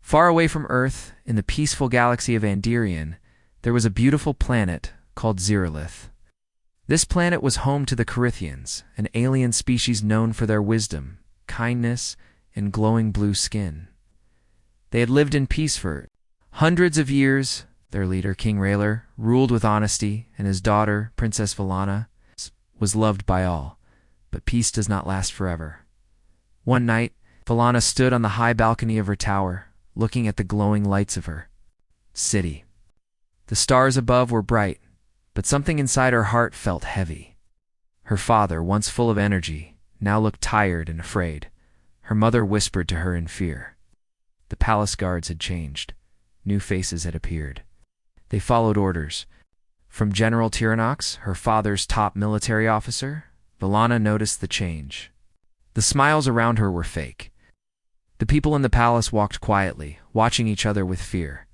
Far away from Earth, in the peaceful galaxy of Andirian, there was a beautiful planet called Zerolith. This planet was home to the Carithians, an alien species known for their wisdom, kindness, and glowing blue skin. They had lived in peace for hundreds of years. Their leader, King Rayler, ruled with honesty, and his daughter, Princess Valana, was loved by all. But peace does not last forever. One night, Valana stood on the high balcony of her tower, looking at the glowing lights of her city. The stars above were bright, but something inside her heart felt heavy. Her father, once full of energy, now looked tired and afraid. Her mother whispered to her in fear. The palace guards had changed. New faces had appeared. They followed orders. From General Tyrannox, her father's top military officer, Valana noticed the change. The smiles around her were fake. The people in the palace walked quietly, watching each other with fear.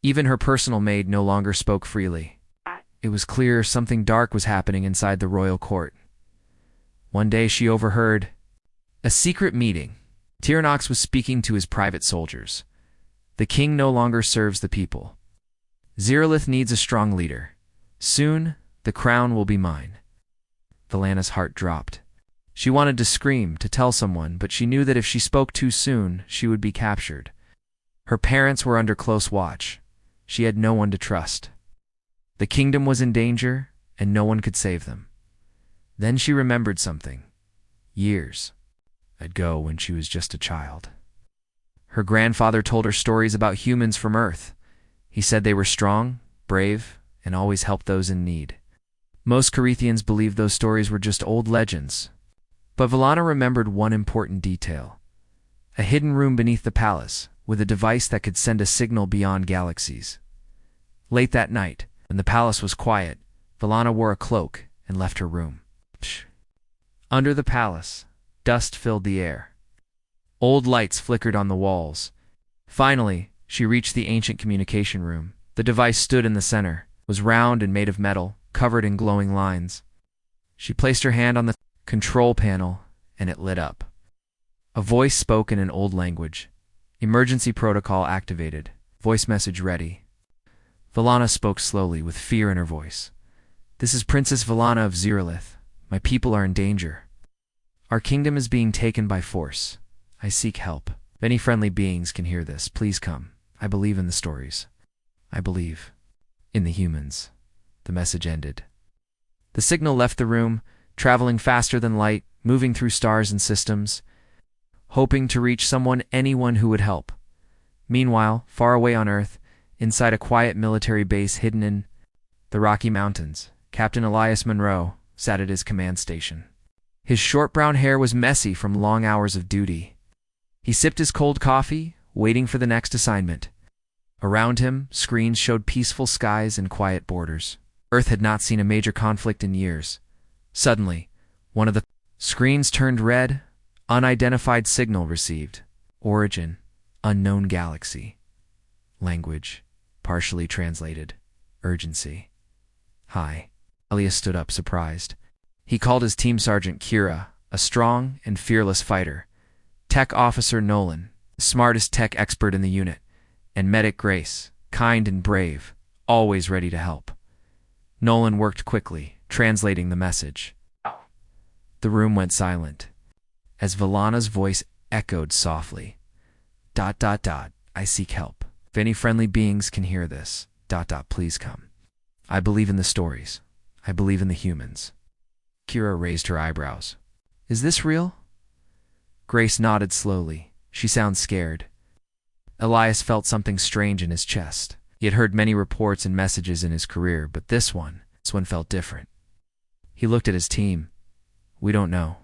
Even her personal maid no longer spoke freely. It was clear something dark was happening inside the royal court. One day she overheard a secret meeting. Tyrannox was speaking to his private soldiers. The king no longer serves the people. Zerolith needs a strong leader. Soon, the crown will be mine. Valana's heart dropped. She wanted to scream, to tell someone, but she knew that if she spoke too soon, she would be captured. Her parents were under close watch. She had no one to trust. The kingdom was in danger, and no one could save them. Then she remembered something. Years ago, when she was just a child. Her grandfather told her stories about humans from Earth. He said they were strong, brave, and always helped those in need. Most Carithians believed those stories were just old legends. But Valana remembered one important detail. A hidden room beneath the palace, with a device that could send a signal beyond galaxies. Late that night, when the palace was quiet, Valana wore a cloak and left her room. Under the palace, dust filled the air. Old lights flickered on the walls. Finally, she reached the ancient communication room. The device stood in the center, was round and made of metal, covered in glowing lines. She placed her hand on the control panel, and it lit up. A voice spoke in an old language. Emergency protocol activated. Voice message ready. Valana spoke slowly, with fear in her voice. This is Princess Valana of Zerolith. My people are in danger. Our kingdom is being taken by force. I seek help. If any friendly beings can hear this, please come. I believe in the stories. I believe in the humans. The message ended. The signal left the room, traveling faster than light, moving through stars and systems, hoping to reach anyone who would help. Meanwhile, far away on Earth, inside a quiet military base hidden in the Rocky Mountains, Captain Elias Monroe sat at his command station. His short brown hair was messy from long hours of duty. He sipped his cold coffee, waiting for the next assignment. Around him, screens showed peaceful skies and quiet borders. Earth had not seen a major conflict in years. Suddenly, one of the screens turned red. Unidentified signal received. Origin, unknown galaxy. Language, partially translated. Urgency. Hi. Elias stood up, surprised. He called his team sergeant Kira, a strong and fearless fighter. Tech officer Nolan, the smartest tech expert in the unit. And medic Grace, kind and brave, always ready to help. Nolan worked quickly, translating the message. The room went silent, as Valana's voice echoed softly. ... I seek help. If any friendly beings can hear this, ... please come. I believe in the stories. I believe in the humans. Kira raised her eyebrows. Is this real? Grace nodded slowly. She sounds scared. Elias felt something strange in his chest. He had heard many reports and messages in his career, but this one felt different. He looked at his team. We don't know.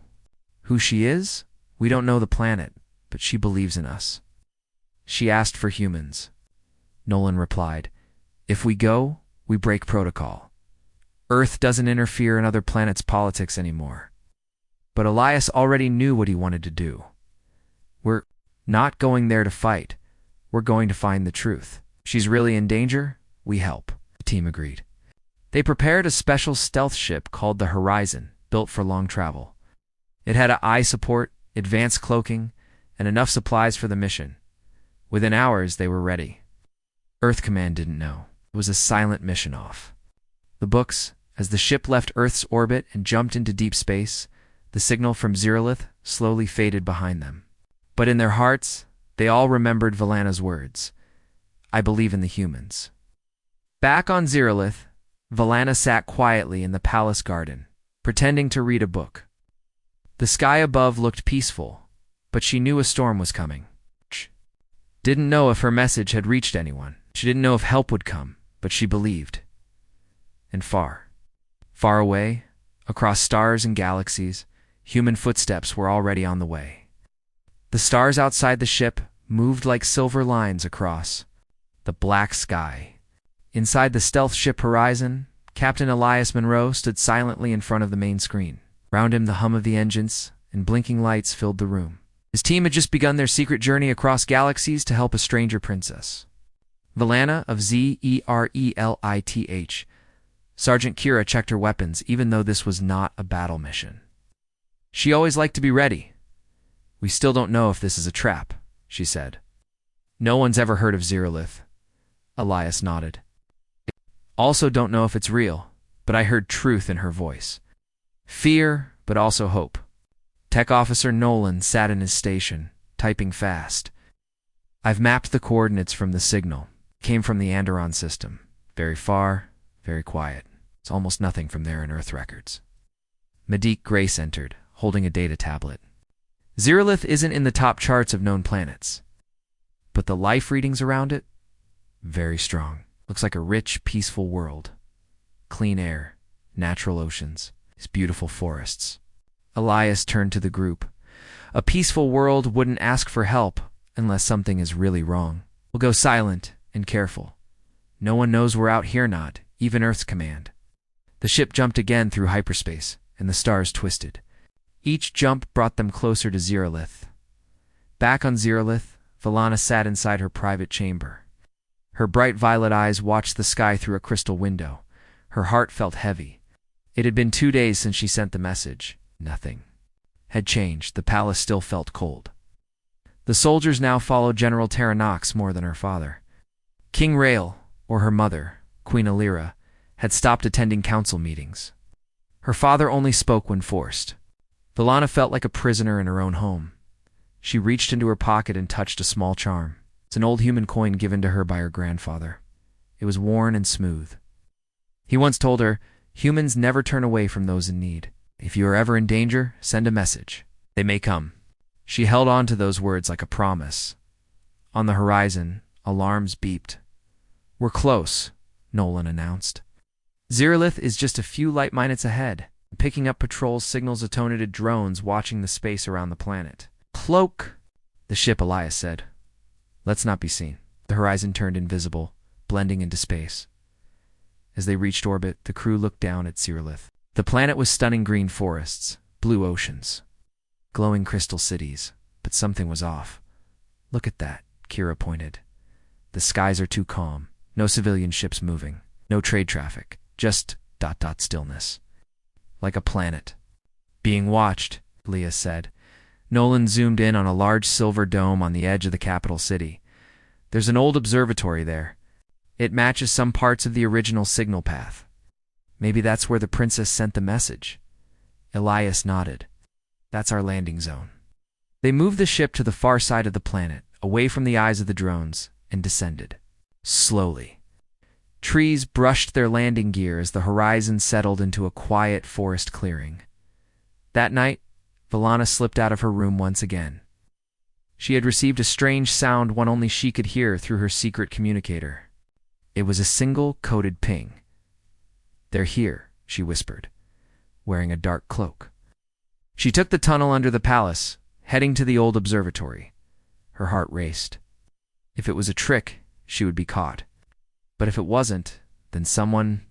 Who she is? We don't know the planet, but she believes in us. She asked for humans. Nolan replied, if we go, we break protocol. Earth doesn't interfere in other planets' politics anymore. But Elias already knew what he wanted to do. We're not going there to fight. We're going to find the truth. If she's really in danger, we help. The team agreed. They prepared a special stealth ship called the Horizon, built for long travel. It had eye support, advanced cloaking, and enough supplies for the mission. Within hours, they were ready. Earth Command didn't know. It was a silent mission off. The books, as the ship left Earth's orbit and jumped into deep space, the signal from Zerlith slowly faded behind them. But in their hearts, they all remembered Valana's words. I believe in the humans. Back on Zerlith, Valana sat quietly in the palace garden, pretending to read a book. The sky above looked peaceful, but she knew a storm was coming. Didn't know if her message had reached anyone. She didn't know if help would come, but she believed. And far, far away, across stars and galaxies, human footsteps were already on the way. The stars outside the ship moved like silver lines across the black sky. Inside the stealth ship Horizon, Captain Elias Monroe stood silently in front of the main screen. Round him, the hum of the engines and blinking lights filled the room. His team had just begun their secret journey across galaxies to help a stranger princess. Valana of Zerelith. Sergeant Kira checked her weapons, even though this was not a battle mission. She always liked to be ready. We still don't know if this is a trap, she said. No one's ever heard of Zerlith. Elias nodded. Also don't know if it's real, but I heard truth in her voice. Fear, but also hope. Tech Officer Nolan sat in his station, typing fast. I've mapped the coordinates from the signal. It came from the Anderon system. Very far, very quiet. It's almost nothing from there in Earth records. Medique Grace entered, holding a data tablet. Zerlith isn't in the top charts of known planets, but the life readings around it, very strong. Looks like a rich, peaceful world. Clean air, natural oceans, these beautiful forests. Elias turned to the group. A peaceful world wouldn't ask for help unless something is really wrong. We'll go silent and careful. No one knows we're out here, not even Earth's command. The ship jumped again through hyperspace, and the stars twisted. Each jump brought them closer to Zerlith. Back on Zerlith, Valana sat inside her private chamber. Her bright violet eyes watched the sky through a crystal window. Her heart felt heavy. It had been 2 days since she sent the message. Nothing had changed. The palace still felt cold. The soldiers now followed General Terranox more than her father. King Rael, or her mother, Queen Alira, had stopped attending council meetings. Her father only spoke when forced. Valana felt like a prisoner in her own home. She reached into her pocket and touched a small charm. It's an old human coin given to her by her grandfather. It was worn and smooth. He once told her, humans never turn away from those in need. If you are ever in danger, send a message. They may come. She held on to those words like a promise. On the horizon, alarms beeped. We're close, Nolan announced. Zerlith is just a few light minutes ahead. Picking up patrol signals atonited drones watching the space around the planet. Cloak, the ship, Elias said. Let's not be seen. The horizon turned invisible, blending into space. As they reached orbit, the crew looked down at Zerlith. The planet was stunning green forests, blue oceans, glowing crystal cities, but something was off. Look at that, Kira pointed. The skies are too calm. No civilian ships moving. No trade traffic. Just ... stillness. Like a planet. Being watched, Leah said. Nolan zoomed in on a large silver dome on the edge of the capital city. There's an old observatory there. It matches some parts of the original signal path. Maybe that's where the princess sent the message. Elias nodded. That's our landing zone. They moved the ship to the far side of the planet, away from the eyes of the drones, and descended. Slowly. Trees brushed their landing gear as the horizon settled into a quiet forest clearing. That night, Valana slipped out of her room once again. She had received a strange sound one only she could hear through her secret communicator. It was a single coded ping. They're here, she whispered, wearing a dark cloak. She took the tunnel under the palace, heading to the old observatory. Her heart raced. If it was a trick, she would be caught. But if it wasn't, then someone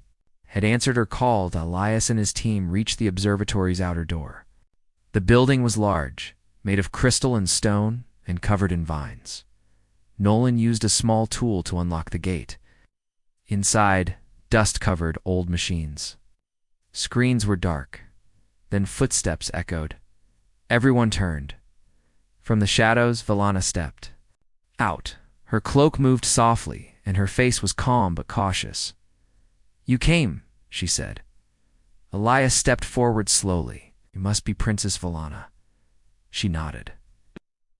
had answered her call. Elias and his team reached the observatory's outer door. The building was large, made of crystal and stone, and covered in vines. Nolan used a small tool to unlock the gate. Inside, dust covered old machines. Screens were dark. Then footsteps echoed. Everyone turned. From the shadows, Valana stepped. Out, Her cloak moved softly, and her face was calm but cautious. "You came," she said. Elias stepped forward slowly. "You must be Princess Valana." She nodded.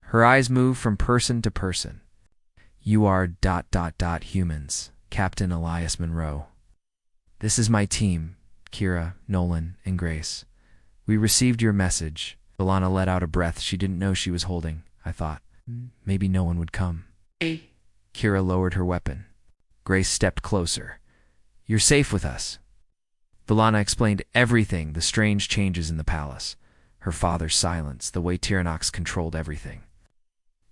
Her eyes moved from person to person. "You are ... humans, Captain Elias Monroe. This is my team, Kira, Nolan, and Grace. We received your message." Valana let out a breath she didn't know she was holding. "I thought maybe no one would come." Kira lowered her weapon. Grace stepped closer. "You're safe with us." Valana explained everything, the strange changes in the palace, her father's silence, the way Tyrannox controlled everything.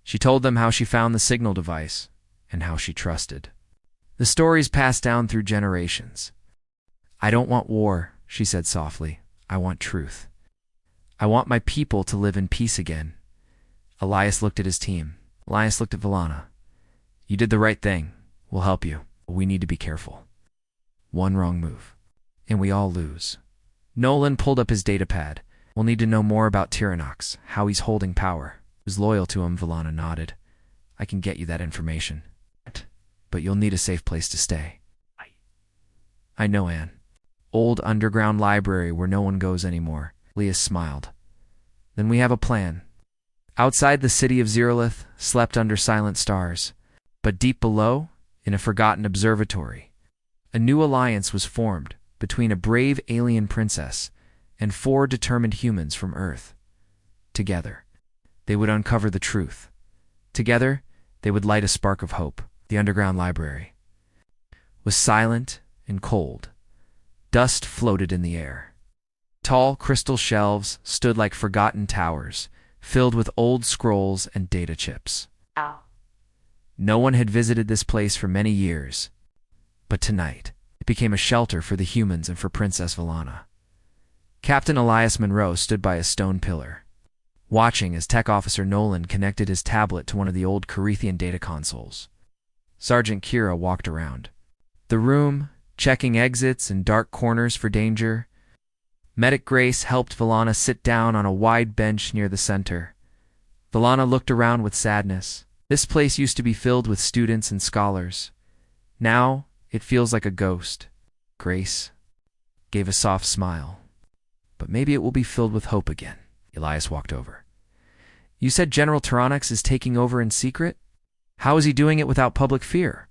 She told them how she found the signal device and how she trusted. The stories passed down through generations. "I don't want war," she said softly. "I want truth. I want my people to live in peace again." Elias looked at his team. Elias looked at Valana. "You did the right thing. We'll help you, but we need to be careful. One wrong move, and we all lose." Nolan pulled up his datapad. "We'll need to know more about Tyrannox, how he's holding power. Who's loyal to him?" Valana nodded. "I can get you that information. But you'll need a safe place to stay." "I know, Anne. Old underground library where no one goes anymore." Elias smiled. "Then we have a plan." Outside the city of Zerolith slept under silent stars, but deep below, in a forgotten observatory, a new alliance was formed between a brave alien princess and 4 determined humans from Earth. Together, they would uncover the truth. Together, they would light a spark of hope. The underground library was silent and cold. Dust floated in the air. Tall crystal shelves stood like forgotten towers, filled with old scrolls and data chips. No one had visited this place for many years, but tonight it became a shelter for the humans and for Princess Valana. Captain Elias Monroe stood by a stone pillar, watching as Tech Officer Nolan connected his tablet to one of the old Carithian data consoles. Sergeant Kira walked around the room, checking exits and dark corners for danger. Medic Grace helped Valana sit down on a wide bench near the center. Valana looked around with sadness. This place used to be filled with students and scholars. Now it feels like a ghost. Grace gave a soft smile. "But maybe it will be filled with hope again." Elias walked over. "You said General Tyrannox is taking over in secret? How is he doing it without public fear?"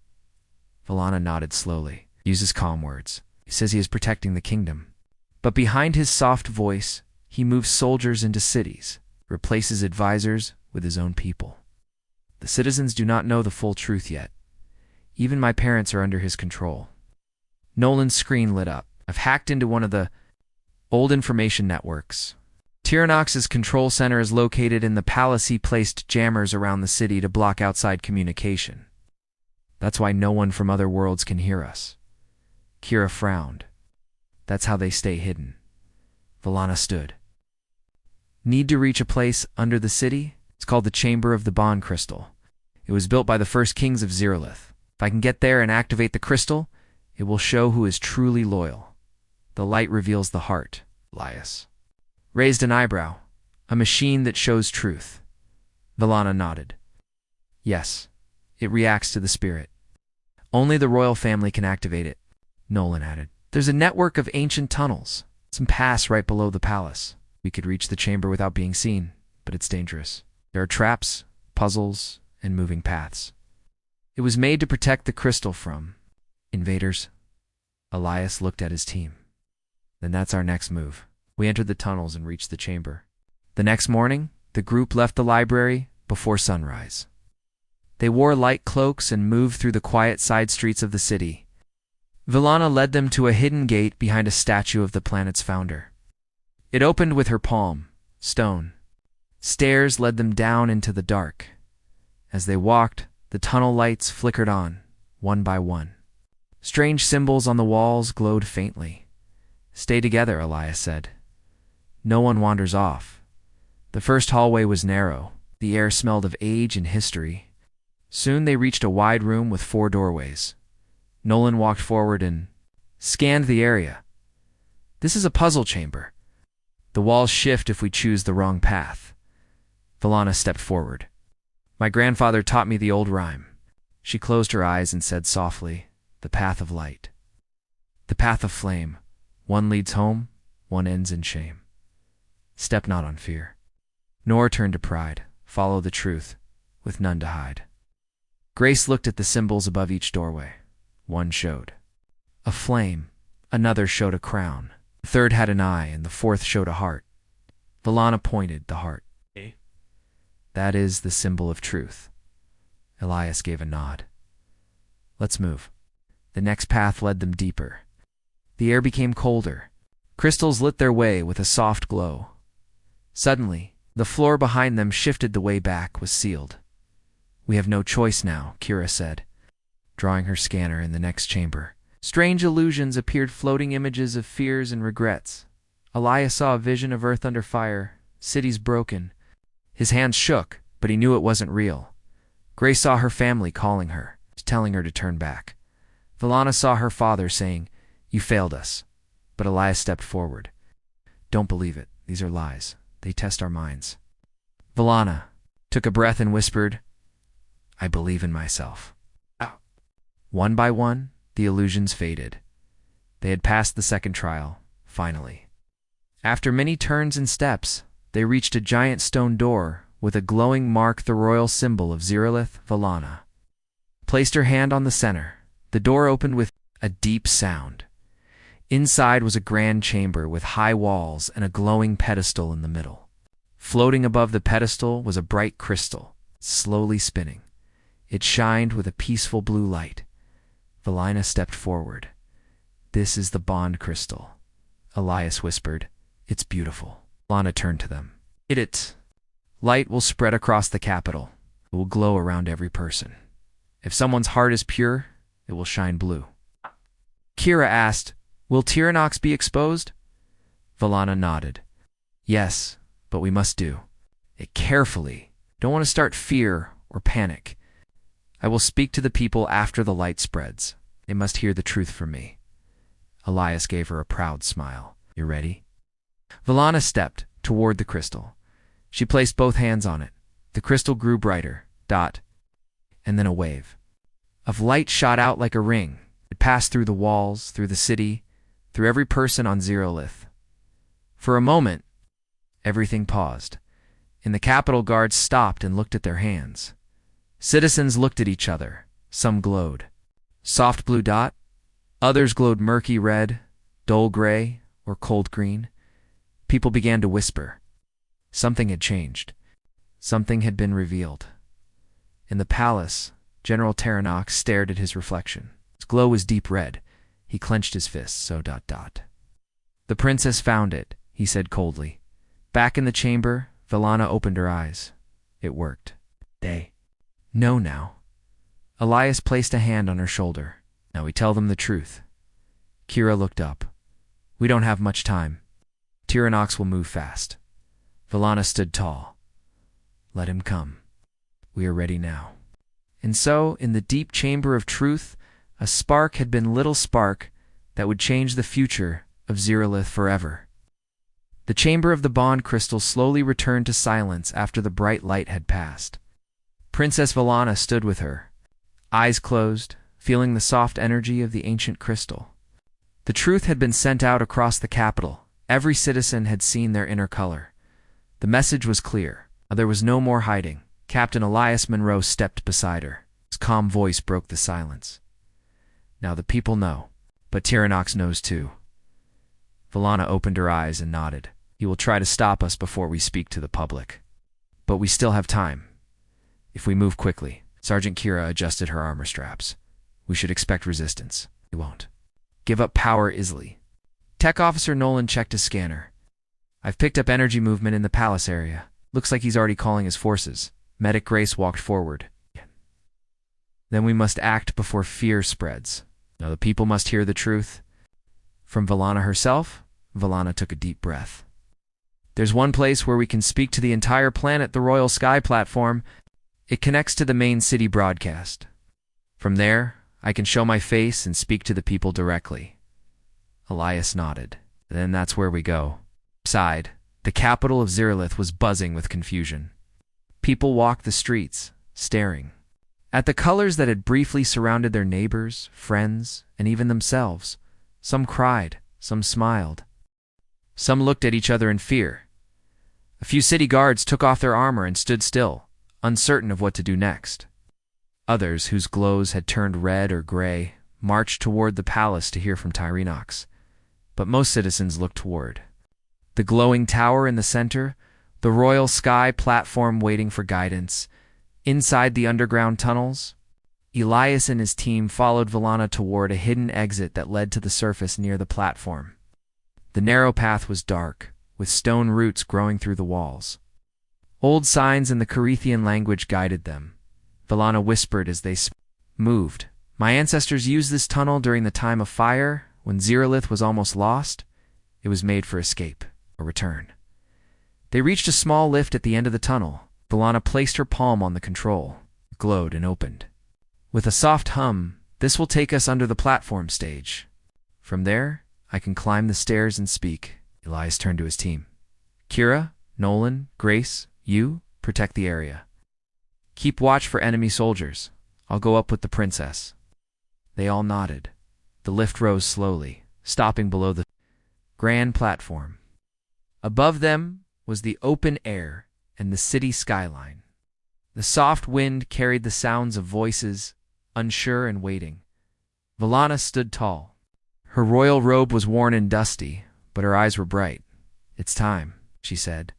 Valana nodded slowly. He uses calm words. "He says he is protecting the kingdom. But behind his soft voice, he moves soldiers into cities, replaces advisors with his own people. The citizens do not know the full truth yet. Even my parents are under his control." Nolan's screen lit up. "I've hacked into one of the old information networks. Tyrannox's control center is located in the palace. He placed jammers around the city to block outside communication. That's why no one from other worlds can hear us." Kira frowned. "That's how they stay hidden." Valana stood. "Need to reach a place under the city? It's called the Chamber of the Bond Crystal. It was built by the first kings of Zerolith. If I can get there and activate the crystal, it will show who is truly loyal. The light reveals the heart." Elias raised an eyebrow. "A machine that shows truth." Valana nodded. "Yes, it reacts to the spirit. Only the royal family can activate it." Nolan added. "There's a network of ancient tunnels. Some pass right below the palace. We could reach the chamber without being seen, but it's dangerous. There are traps, puzzles, and moving paths. It was made to protect the crystal from invaders." Elias looked at his team. "Then that's our next move." We entered the tunnels and reached the chamber. The next morning, the group left the library before sunrise. They wore light cloaks and moved through the quiet side streets of the city. Valana led them to a hidden gate behind a statue of the planet's founder. It opened with her palm, stone. Stairs led them down into the dark. As they walked, the tunnel lights flickered on, one by one. Strange symbols on the walls glowed faintly. "Stay together," Elias said. "No one wanders off." The first hallway was narrow. The air smelled of age and history. Soon they reached a wide room with 4 doorways. Nolan walked forward and scanned the area. "This is a puzzle chamber. The walls shift if we choose the wrong path." Valana stepped forward. "My grandfather taught me the old rhyme. She closed her eyes and said softly, "The path of light. The path of flame. One leads home, one ends in shame. Step not on fear, nor turn to pride. Follow the truth, with none to hide." Grace looked at the symbols above each doorway. One showed a flame, another showed a crown, the third had an eye, and the fourth showed a heart. Valana pointed the heart. "That is the symbol of truth." Elias gave a nod. "Let's move." The next path led them deeper. The air became colder. Crystals lit their way with a soft glow. Suddenly, the floor behind them shifted. The way back was sealed. "We have no choice now," Kira said, drawing her scanner in the next chamber. Strange illusions appeared, floating images of fears and regrets. Elias saw a vision of Earth under fire, cities broken. His hands shook, but he knew it wasn't real. Grace saw her family calling her, telling her to turn back. Valana saw her father saying, "You failed us." But Elias stepped forward. "Don't believe it. These are lies. They test our minds." Valana took a breath and whispered, "I believe in myself." One by one, the illusions faded. They had passed the second trial, finally. After many turns and steps, they reached a giant stone door with a glowing mark, the royal symbol of Ziralith. Valana placed her hand on the center. The door opened with a deep sound. Inside was a grand chamber with high walls and a glowing pedestal in the middle. Floating above the pedestal was a bright crystal, slowly spinning. It shined with a peaceful blue light. Valana stepped forward. "This is the bond crystal," Elias whispered. "It's beautiful." Valana turned to them. "It light will spread across the capital. It will glow around every person. If someone's heart is pure, it will shine blue." Kira asked, "Will Tyrannox be exposed?" Valana nodded. "Yes, but we must do it carefully. Don't want to start fear or panic. I will speak to the people after the light spreads. They must hear the truth from me." Elias gave her a proud smile. "You ready?" Valana stepped toward the crystal. She placed both hands on it. The crystal grew brighter, and then a wave of light shot out like a ring. It passed through the walls, through the city, through every person on Ziralith. For a moment, everything paused. In the capital, guards stopped and looked at their hands. Citizens looked at each other. Some glowed soft blue, others glowed murky red, dull gray, or cold green. People began to whisper. Something had changed. Something had been revealed. In the palace, General Tyrannox stared at his reflection. His glow was deep red. He clenched his fists. "The princess found it," he said coldly. Back in the chamber, Valana opened her eyes. It worked. "They know now." Elias placed a hand on her shoulder. "Now we tell them the truth." Kira looked up. "We don't have much time. Tyrannox will move fast." Valana stood tall. "Let him come. We are ready now." And so, in the deep chamber of truth, a spark had been, little spark that would change the future of Ziralith forever. The chamber of the bond crystal slowly returned to silence after the bright light had passed. Princess Valana stood with her, eyes closed, feeling the soft energy of the ancient crystal. The truth had been sent out across the capital. Every citizen had seen their inner color. The message was clear. There was no more hiding. Captain Elias Monroe stepped beside her. His calm voice broke the silence. "Now the people know, but Tyrannox knows too." Valana opened her eyes and nodded. "He will try to stop us before we speak to the public. But we still have time. If we move quickly." Sergeant Kira adjusted her armor straps. "We should expect resistance. We won't give up power easily." Tech Officer Nolan checked his scanner. "I've picked up energy movement in the palace area. Looks like he's already calling his forces." Medic Grace walked forward. "Then we must act before fear spreads. Now the people must hear the truth." From Valana herself, Valana took a deep breath. "There's one place where we can speak to the entire planet, the Royal Sky platform. It connects to the main city broadcast. From there, I can show my face and speak to the people directly." Elias nodded. "Then that's where we go." Outside, the capital of Ziralith was buzzing with confusion. People walked the streets, staring. At the colors that had briefly surrounded their neighbors, friends, and even themselves. Some cried, some smiled. Some looked at each other in fear. A few city guards took off their armor and stood still, uncertain of what to do next. Others, whose glows had turned red or gray, marched toward the palace to hear from Tyrannox. But most citizens looked toward the glowing tower in the center, the royal sky platform waiting for guidance. Inside the underground tunnels, Elias and his team followed Vallana toward a hidden exit that led to the surface near the platform. The narrow path was dark, with stone roots growing through the walls. Old signs in the Carithian language guided them. Vallana whispered as they moved. My ancestors used this tunnel during the time of fire, when Zeralith was almost lost. It was made for escape, or return. They reached a small lift at the end of the tunnel. Vallana placed her palm on the control. It glowed and opened. With a soft hum, this will take us under the platform stage. From there, I can climb the stairs and speak. Elias turned to his team. Kira, Nolan, Grace, you, protect the area. Keep watch for enemy soldiers. I'll go up with the princess. They all nodded. The lift rose slowly, stopping below the grand platform. Above them was the open air and the city skyline. The soft wind carried the sounds of voices, unsure and waiting. Vallana stood tall. Her royal robe was worn and dusty, but her eyes were bright. It's time, she said.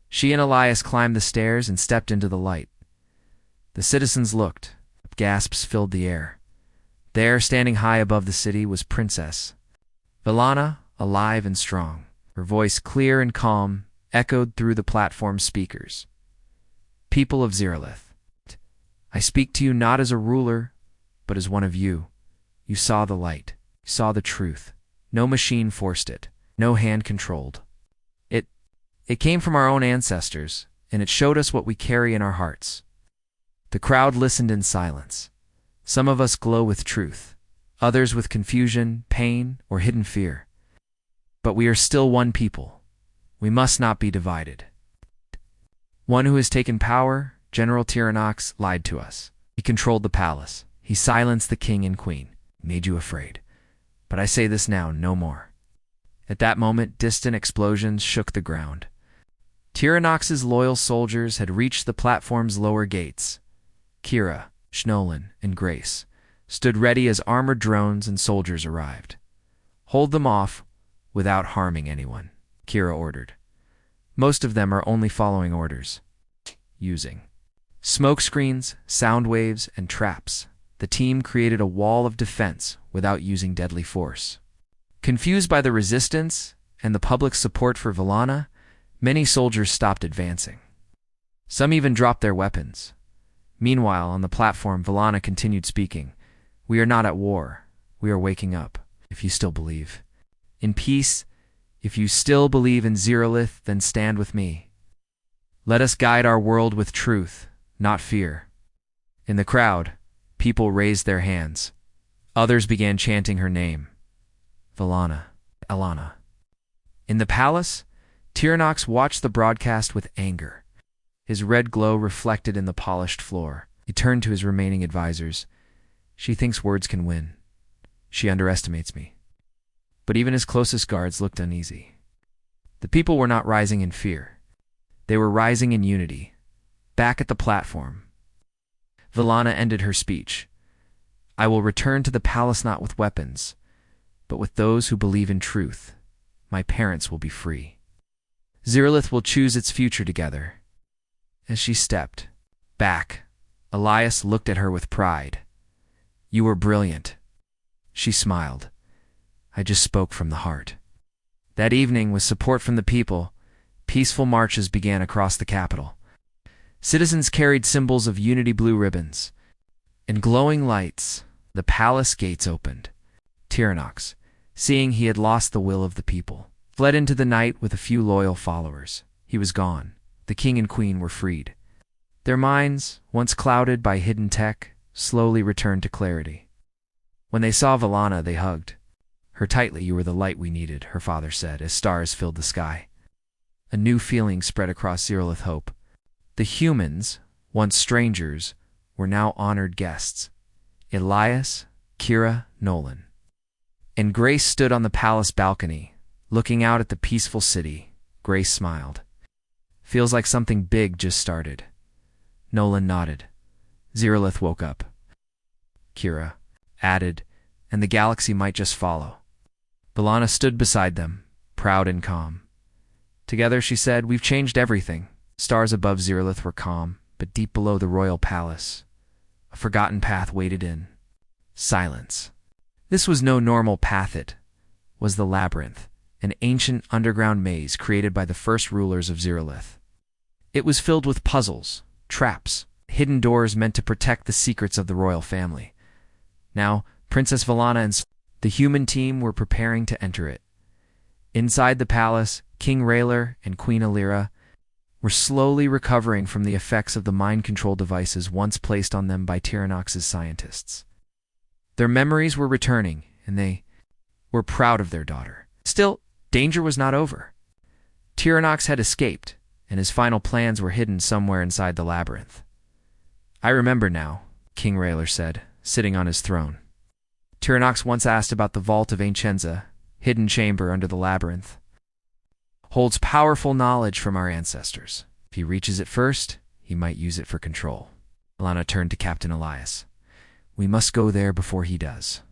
She and Elias climbed the stairs and stepped into the light. The citizens looked. Gasps filled the air. There, standing high above the city, was Princess Vallana, alive and strong. Her voice, clear and calm, echoed through the platform speakers. People of Zeralith, I speak to you not as a ruler, but as one of you. You saw the light. You saw the truth. No machine forced it. No hand controlled. It came from our own ancestors, and it showed us what we carry in our hearts. The crowd listened in silence. Some of us glow with truth, others with confusion, pain, or hidden fear. But we are still one people. We must not be divided. One who has taken power, General Tyrannox, lied to us. He controlled the palace. He silenced the king and queen. He made you afraid. But I say this now, no more. At that moment, distant explosions shook the ground. Tyrannox's loyal soldiers had reached the platform's lower gates. Kira, Schnolan, and Grace stood ready as armored drones and soldiers arrived. Hold them off without harming anyone, Kira ordered. Most of them are only following orders. Using smoke screens, sound waves, and traps, the team created a wall of defense without using deadly force. Confused by the resistance and the public's support for Vallana, many soldiers stopped advancing. Some even dropped their weapons. Meanwhile, on the platform, Vallana continued speaking. We are not at war. We are waking up, if you still believe. In peace, if you still believe in Zeralith, then stand with me. Let us guide our world with truth, not fear. In the crowd, people raised their hands. Others began chanting her name. Vallana, Elana. In the palace, Tyrannox watched the broadcast with anger. His red glow reflected in the polished floor. He turned to his remaining advisors. She thinks words can win. She underestimates me. But even his closest guards looked uneasy. The people were not rising in fear. They were rising in unity. Back at the platform, Vallana ended her speech. I will return to the palace not with weapons, but with those who believe in truth. My parents will be free. Zeralith will choose its future together. As she stepped back, Elias looked at her with pride. You were brilliant. She smiled. I just spoke from the heart. That evening, with support from the people, peaceful marches began across the capital. Citizens carried symbols of unity blue ribbons. In glowing lights, the palace gates opened. Tyrannox, seeing he had lost the will of the people, fled into the night with a few loyal followers. He was gone. The king and queen were freed. Their minds, once clouded by hidden tech, slowly returned to clarity. When they saw Vallana, they hugged her tightly. You were the light we needed, her father said, as stars filled the sky. A new feeling spread across Zeralith Hope. The humans, once strangers, were now honored guests: Elias, Kira, Nolan. And Grace stood on the palace balcony, looking out at the peaceful city. Grace smiled. "Feels like something big just started." Nolan nodded. "Zeralith woke up," Kira added, "and the galaxy might just follow." Valana stood beside them, proud and calm. Together, she said, "We've changed everything." Stars above Zeralith were calm, but deep below the royal palace, a forgotten path waited in. Silence. This was no normal path, it was the labyrinth, an ancient underground maze created by the first rulers of Zeralith. It was filled with puzzles, traps, hidden doors meant to protect the secrets of the royal family. Now, Princess Valana and the human team were preparing to enter it. Inside the palace, King Rayler and Queen Alira were slowly recovering from the effects of the mind control devices once placed on them by Tyrannox's scientists. Their memories were returning, and they were proud of their daughter. Still, danger was not over. Tyrannox had escaped, and his final plans were hidden somewhere inside the labyrinth. "I remember now," King Rayler said, sitting on his throne. "Tyrannox once asked about the Vault of Ancienza, hidden chamber under the labyrinth. Holds powerful knowledge from our ancestors. If he reaches it first, he might use it for control." Alana turned to Captain Elias. "We must go there before he does."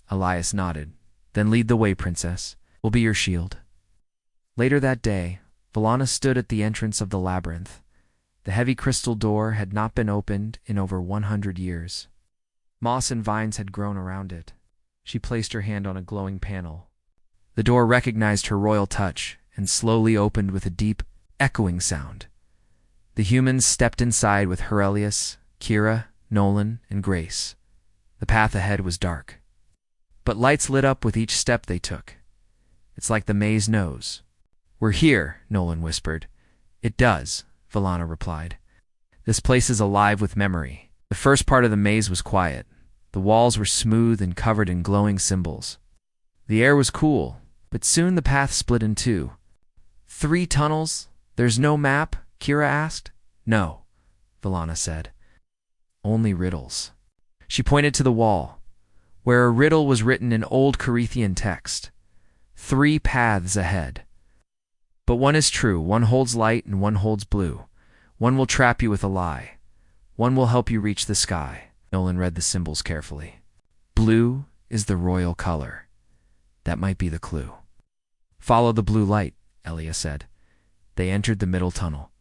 Elias nodded. "Then lead the way, Princess. We'll be your shield." Later that day, Valana stood at the entrance of the labyrinth. The heavy crystal door had not been opened in over 100 years. Moss and vines had grown around it. She placed her hand on a glowing panel. The door recognized her royal touch and slowly opened with a deep, echoing sound. The humans stepped inside with Herelius, Kira, Nolan, and Grace. The path ahead was dark, but lights lit up with each step they took. "It's like the maze knows." "We're here," Nolan whispered. "It does," Valana replied. "This place is alive with memory." The first part of the maze was quiet. The walls were smooth and covered in glowing symbols. The air was cool, but soon the path split in two. "3 tunnels? There's no map?" Kira asked. "No," Valana said. "Only riddles." She pointed to the wall, where a riddle was written in old Carithian text. 3 paths ahead. But one is true, one holds light and one holds blue. One will trap you with a lie. One will help you reach the sky. Nolan read the symbols carefully. Blue is the royal color. That might be the clue. "Follow the blue light," Elia said. They entered the middle tunnel,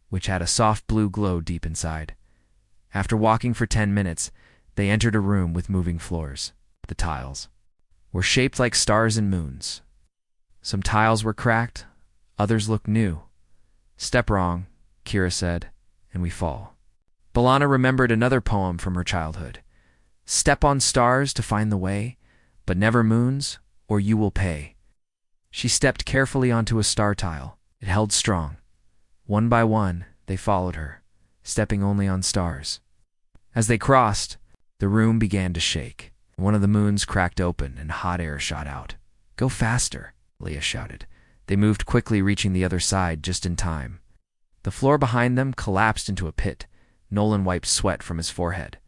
which had a soft blue glow deep inside. After walking for 10 minutes, they entered a room with moving floors. The tiles were shaped like stars and moons. Some tiles were cracked, others looked new. "Step wrong," Kira said, "and we fall." Balana remembered another poem from her childhood. "Step on stars to find the way, but never moons, or you will pay." She stepped carefully onto a star tile. It held strong. One by one, they followed her, stepping only on stars. As they crossed, the room began to shake. One of the moons cracked open and hot air shot out. "Go faster," Leah shouted. They moved quickly, reaching the other side just in time. The floor behind them collapsed into a pit. Nolan wiped sweat from his forehead.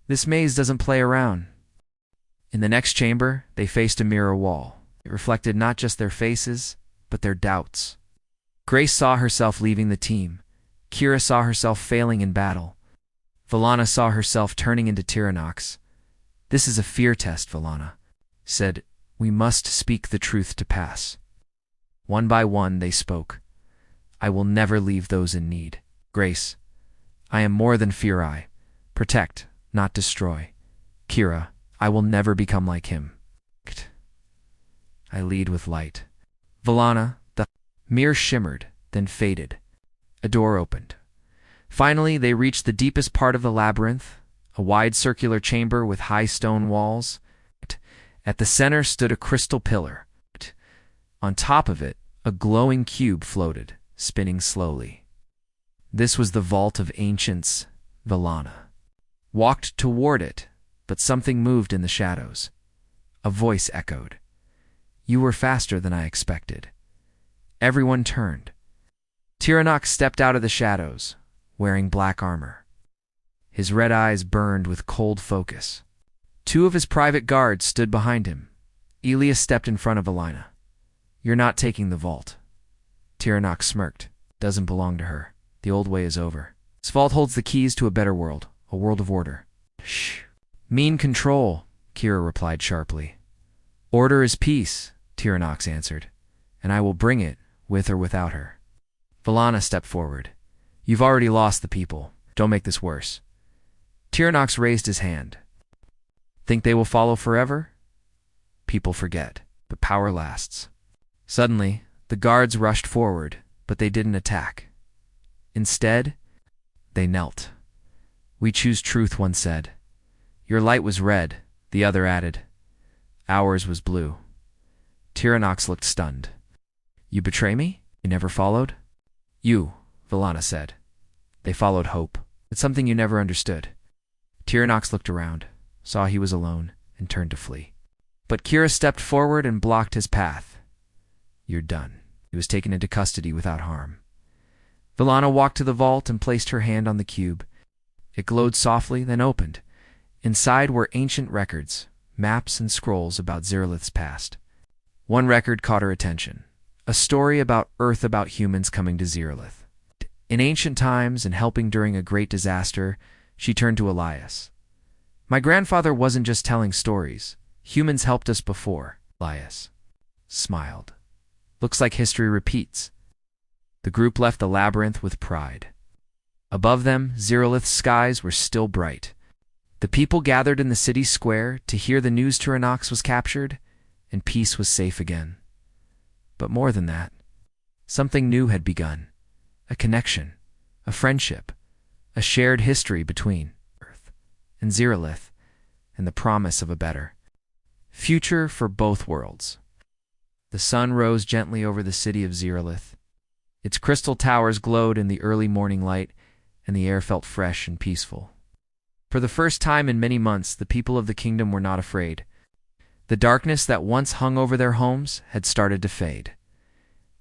This maze doesn't play around. In the next chamber, they faced a mirror wall. It reflected not just their faces, but their doubts. Grace saw herself leaving the team. Kira saw herself failing in battle. Valana saw herself turning into Tyrannox. "This is a fear test," Valana said. "We must speak the truth to pass." One by one they spoke. "I will never leave those in need." Grace: "I am more than fear. I protect, not destroy." Kira: "I will never become like him. I lead with light." Valana: "The mirror shimmered, then faded. A door opened. Finally, they reached the deepest part of the labyrinth, a wide circular chamber with high stone walls. At the center stood a crystal pillar. On top of it, a glowing cube floated, spinning slowly. This was the Vault of Ancients. Valana walked toward it, but something moved in the shadows. A voice echoed. "You were faster than I expected." Everyone turned. Tyrannox stepped out of the shadows, wearing black armor. His red eyes burned with cold focus. Two of his private guards stood behind him. Elias stepped in front of Alina. "You're not taking the vault." Tyrannox smirked. "Doesn't belong to her. The old way is over. This vault holds the keys to a better world, a world of order." "Shh. Mean control," Kira replied sharply. "Order is peace," Tyrannox answered, "and I will bring it, with or without her." Valana stepped forward. "You've already lost the people. Don't make this worse." Tyrannox raised his hand. "Think they will follow forever? People forget, but power lasts." Suddenly, the guards rushed forward, but they didn't attack. Instead, they knelt. "We choose truth," one said. "Your light was red," the other added. "Ours was blue." Tyrannox looked stunned. "You betray me? You never followed?" "You," Valana said. "They followed hope. It's something you never understood." Tyrannox looked around, saw he was alone, and turned to flee. But Kira stepped forward and blocked his path. "You're done." He was taken into custody without harm. Valana walked to the vault and placed her hand on the cube. It glowed softly, then opened. Inside were ancient records, maps and scrolls about Zerlith's past. One record caught her attention, a story about Earth, about humans coming to Zerlith. In ancient times and helping during a great disaster, she turned to Elias. "My grandfather wasn't just telling stories. Humans helped us before." Elias smiled. "Looks like history repeats." The group left the labyrinth with pride. Above them, Zerlith's skies were still bright. The people gathered in the city square to hear the news Tyrannox was captured, and peace was safe again. But more than that, something new had begun. A connection, a friendship, a shared history between Earth and Zerlith, and the promise of a better future for both worlds. The sun rose gently over the city of Zerlith. Its crystal towers glowed in the early morning light, and the air felt fresh and peaceful. For the first time in many months, the people of the kingdom were not afraid. The darkness that once hung over their homes had started to fade.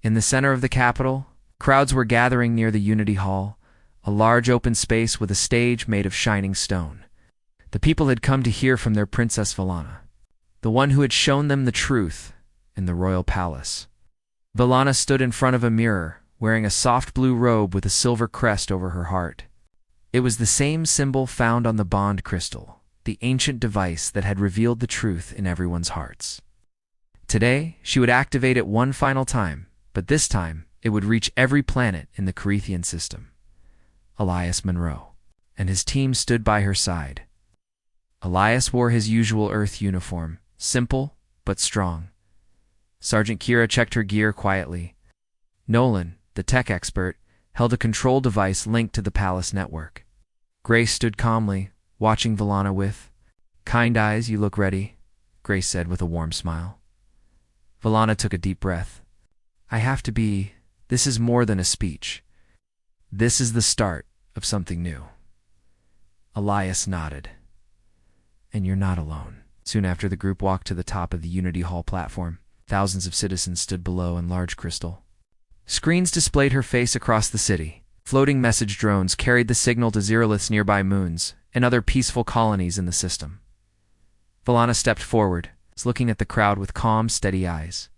In the center of the capital, crowds were gathering near the Unity Hall, a large open space with a stage made of shining stone. The people had come to hear from their Princess Valana, the one who had shown them the truth in the royal palace. Valana stood in front of a mirror, wearing a soft blue robe with a silver crest over her heart. It was the same symbol found on the bond crystal, the ancient device that had revealed the truth in everyone's hearts. Today, she would activate it one final time, but this time it would reach every planet in the Carithian system. Elias Monroe and his team stood by her side. Elias wore his usual Earth uniform, simple but strong. Sergeant Kira checked her gear quietly. Nolan, the tech expert, held a control device linked to the palace network. Grace stood calmly, watching Valana with kind eyes. "You look ready," Grace said with a warm smile. Valana took a deep breath. "I have to be. This is more than a speech. This is the start of something new." Elias nodded. "And you're not alone." Soon after, the group walked to the top of the Unity Hall platform. Thousands of citizens stood below in large crystal. Screens displayed her face across the city. Floating message drones carried the signal to Zerlith's nearby moons and other peaceful colonies in the system. Valana stepped forward, looking at the crowd with calm, steady eyes.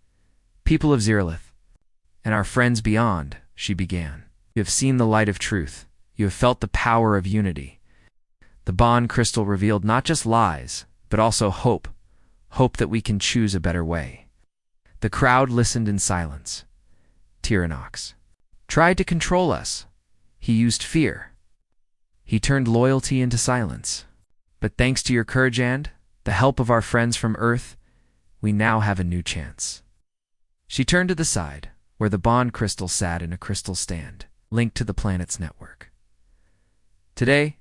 "People of Zerlith, and our friends beyond," she began. "You have seen the light of truth. You have felt the power of unity. The bond crystal revealed not just lies, but also hope. Hope that we can choose a better way." The crowd listened in silence. Tyrannox tried to control us. He used fear. He turned loyalty into silence. But thanks to your courage and the help of our friends from Earth, we now have a new chance. She turned to the side, where the bond crystal sat in a crystal stand, linked to the planet's network. "Today,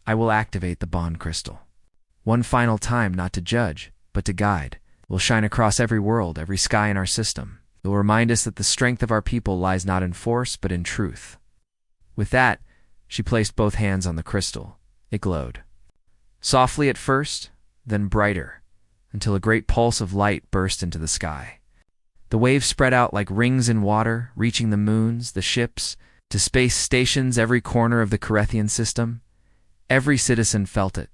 I will activate the bond crystal. One final time, not to judge, but to guide. It will shine across every world, every sky in our system. It will remind us that the strength of our people lies not in force, but in truth." With that, she placed both hands on the crystal. It glowed. Softly at first, then brighter, until a great pulse of light burst into the sky. The waves spread out like rings in water, reaching the moons, the ships, to space stations, every corner of the Carithian system. Every citizen felt it.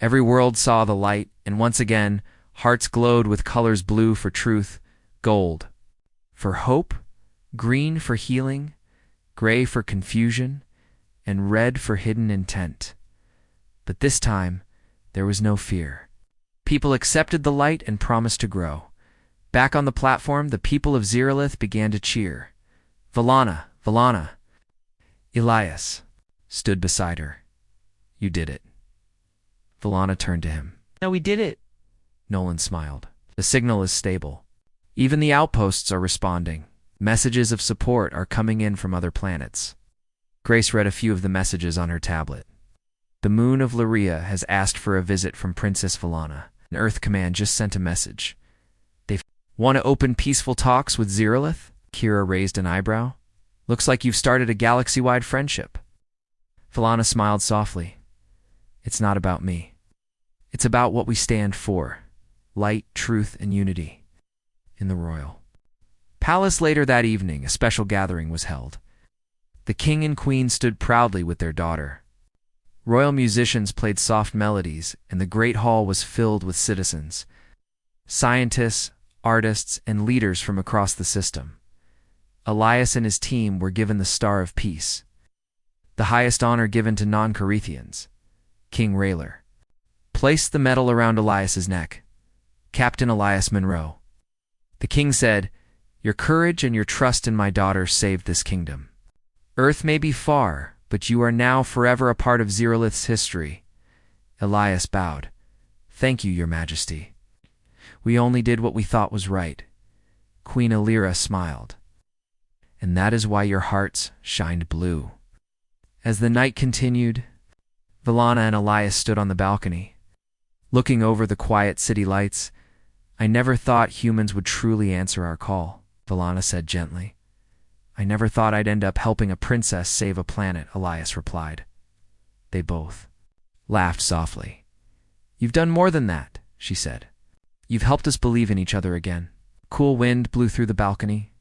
Every world saw the light, and once again, hearts glowed with colors: blue for truth, gold for hope, green for healing, gray for confusion, and red for hidden intent. But this time, there was no fear. People accepted the light and promised to grow. Back on the platform, the people of Zeralith began to cheer. Valana, Valana. Elias stood beside her. You did it. Valana turned to him. No, we did it. Nolan smiled. The signal is stable. Even the outposts are responding. Messages of support are coming in from other planets. Grace read a few of the messages on her tablet. The moon of Lyria has asked for a visit from Princess Valana. An Earth command just sent a message. They want to open peaceful talks with Zeralith? Kira raised an eyebrow. Looks like you've started a galaxy-wide friendship. Valana smiled softly. It's not about me. It's about what we stand for. Light, truth, and unity. In the royal palace later that evening, a special gathering was held. The king and queen stood proudly with their daughter. Royal musicians played soft melodies, and the great hall was filled with citizens, scientists, artists, and leaders from across the system. Elias and his team were given the Star of Peace, the highest honor given to non-Carithians. King Rayler placed the medal around Elias's neck. Captain Elias Monroe. The king said, "Your courage and your trust in my daughter saved this kingdom. Earth may be far, but you are now forever a part of Zeralith's history." Elias bowed. "Thank you, Your Majesty. We only did what we thought was right." Queen Alira smiled. "And that is why your hearts shined blue." As the night continued, Valana and Elias stood on the balcony, looking over the quiet city lights. "I never thought humans would truly answer our call," Valana said gently. "I never thought I'd end up helping a princess save a planet," Elias replied. They both laughed softly. "You've done more than that," she said. "You've helped us believe in each other again." Cool wind blew through the balcony.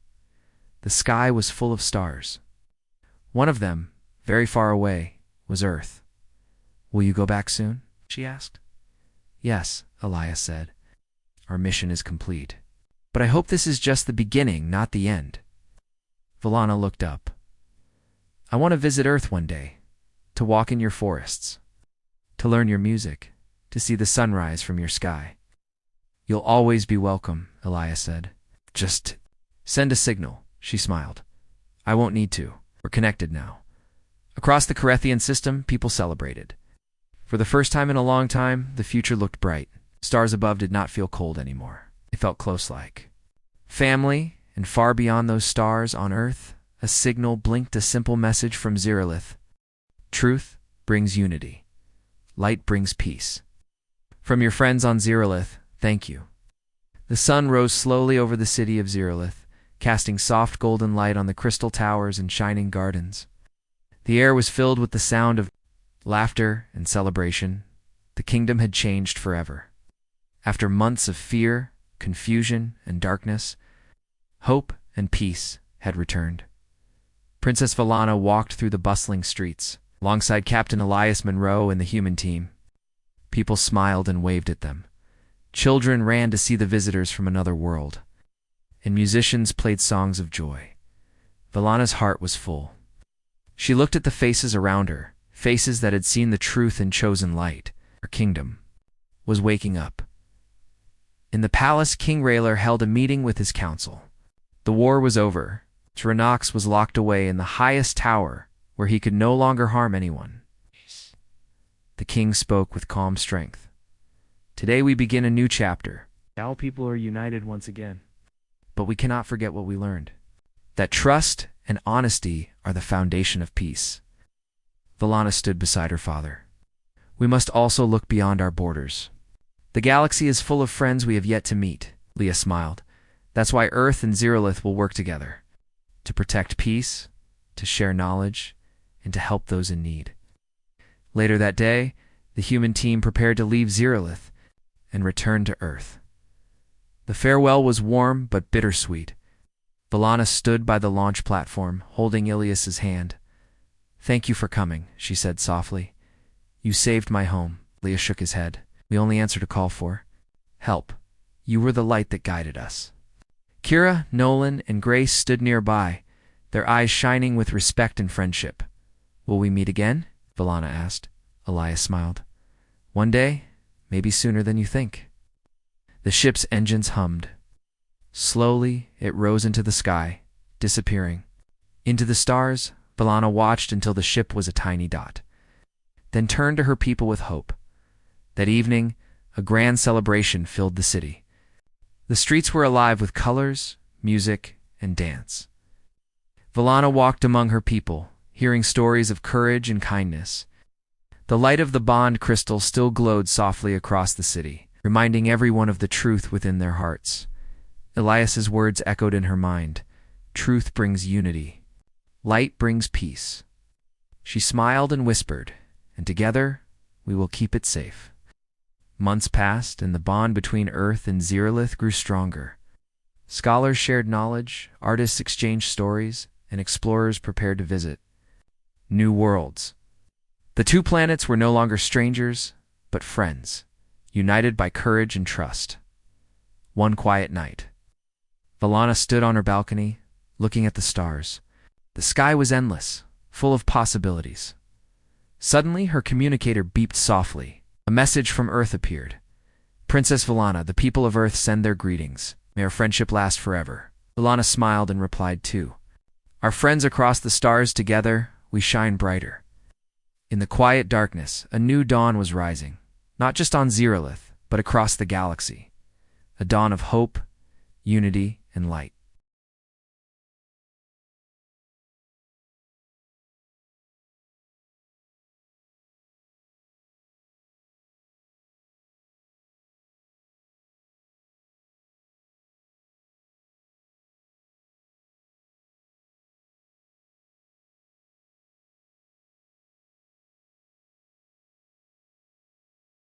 The sky was full of stars. One of them, very far away, was Earth. "Will you go back soon?" she asked. "Yes," Elias said. "Our mission is complete. But I hope this is just the beginning, not the end." Valana looked up. "I want to visit Earth one day, to walk in your forests, to learn your music, to see the sunrise from your sky." "You'll always be welcome," Elias said. "Just send a signal," she smiled. "I won't need to. We're connected now." Across the Carethian system, people celebrated. For the first time in a long time, the future looked bright. Stars above did not feel cold anymore. They felt close like family, and far beyond those stars on Earth, a signal blinked, a simple message from Zeralith. Truth brings unity. Light brings peace. From your friends on Zeralith, thank you. The sun rose slowly over the city of Zeralith, casting soft golden light on the crystal towers and shining gardens. The air was filled with the sound of laughter and celebration. The kingdom had changed forever. After months of fear, confusion, and darkness, hope and peace had returned. Princess Valana walked through the bustling streets, alongside Captain Elias Monroe and the human team. People smiled and waved at them. Children ran to see the visitors from another world, and musicians played songs of joy. Valana's heart was full. She looked at the faces around her, faces that had seen the truth and chosen light. Her kingdom was waking up. In the palace, King Rayler held a meeting with his council. The war was over. Tyrannox was locked away in the highest tower, where he could no longer harm anyone. The king spoke with calm strength. "Today we begin a new chapter. Our people are united once again. But we cannot forget what we learned. That trust and honesty are the foundation of peace." Valana stood beside her father. "We must also look beyond our borders. The galaxy is full of friends we have yet to meet." Leah smiled. "That's why Earth and Zeralith will work together. To protect peace, to share knowledge, and to help those in need." Later that day, the human team prepared to leave Zeralith and return to Earth. The farewell was warm but bittersweet. Valana stood by the launch platform, holding Ilias's hand. "Thank you for coming," she said softly. You saved my home. Leah shook his head. We only answered a call for help. You were the light that guided us. Kira, Nolan, and Grace stood nearby, their eyes shining with respect and friendship. Will we meet again? Valana asked. Elias smiled. One day, maybe sooner than you think. The ship's engines hummed. Slowly, it rose into the sky, disappearing. Into the stars, Valana watched until the ship was a tiny dot, then turned to her people with hope. That evening, a grand celebration filled the city. The streets were alive with colors, music, and dance. Valana walked among her people, hearing stories of courage and kindness. The light of the bond crystal still glowed softly across the city, reminding everyone of the truth within their hearts. Elias's words echoed in her mind. Truth brings unity. Light brings peace. She smiled and whispered, and together we will keep it safe. Months passed, and the bond between Earth and Zerlith grew stronger. Scholars shared knowledge, artists exchanged stories, and explorers prepared to visit new worlds. The two planets were no longer strangers, but friends, united by courage and trust. One quiet night, Valana stood on her balcony, looking at the stars. The sky was endless, full of possibilities. Suddenly, her communicator beeped softly. A message from Earth appeared. Princess Valana, the people of Earth send their greetings. May our friendship last forever. Valana smiled and replied too. Our friends across the stars together, we shine brighter. In the quiet darkness, a new dawn was rising, not just on Zerlith, but across the galaxy. A dawn of hope, unity, and light.